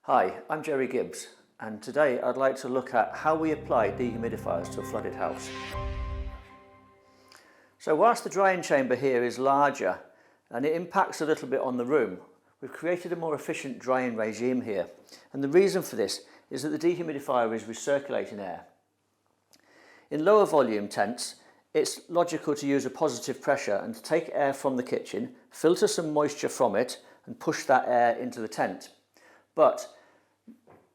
Hi, I'm Jerry Gibbs, and today I'd like to look at how we apply dehumidifiers to a flooded house. So whilst the drying chamber here is larger and it impacts a little bit on the room, we've created a more efficient drying regime here. And the reason for this is that the dehumidifier is recirculating air. In lower volume tents, it's logical to use a positive pressure and to take air from the kitchen, filter some moisture from it and push that air into the tent. But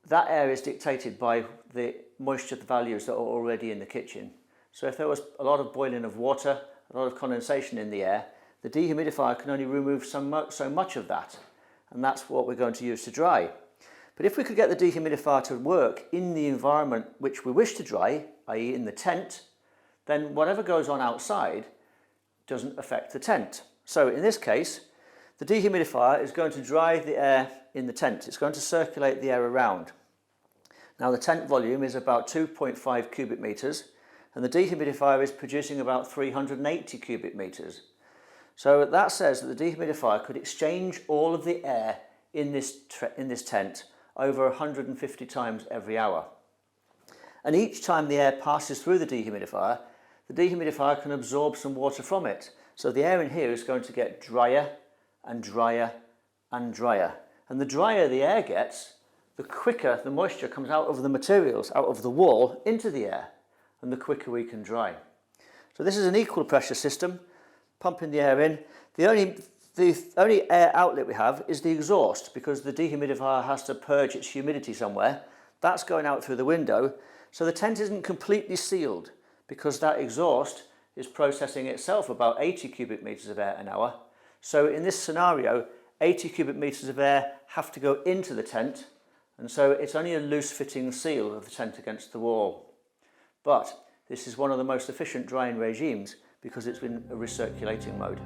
that air is dictated by the moisture values that are already in the kitchen. So if there was a lot of boiling of water, a lot of condensation in the air, the dehumidifier can only remove so much of that. And that's what we're going to use to dry. But if we could get the dehumidifier to work in the environment which we wish to dry, i.e. in the tent, then whatever goes on outside doesn't affect the tent. So in this case, the dehumidifier is going to dry the air in the tent. It's going to circulate the air around. Now the tent volume is about 2.5 cubic metres and the dehumidifier is producing about 380 cubic metres. So that says that the dehumidifier could exchange all of the air in this tent over 150 times every hour. And each time the air passes through the dehumidifier can absorb some water from it. So the air in here is going to get drier and drier and drier. And the drier the air gets, the quicker the moisture comes out of the materials, out of the wall, into the air, and the quicker we can dry. So this is an equal pressure system, pumping the air in. The only air outlet we have is the exhaust, because the dehumidifier has to purge its humidity somewhere. That's going out through the window, so the tent isn't completely sealed, because that exhaust is processing itself about 80 cubic metres of air an hour. So in this scenario, 80 cubic metres of air have to go into the tent, and so it's only a loose fitting seal of the tent against the wall. But this is one of the most efficient drying regimes because it's in a recirculating mode.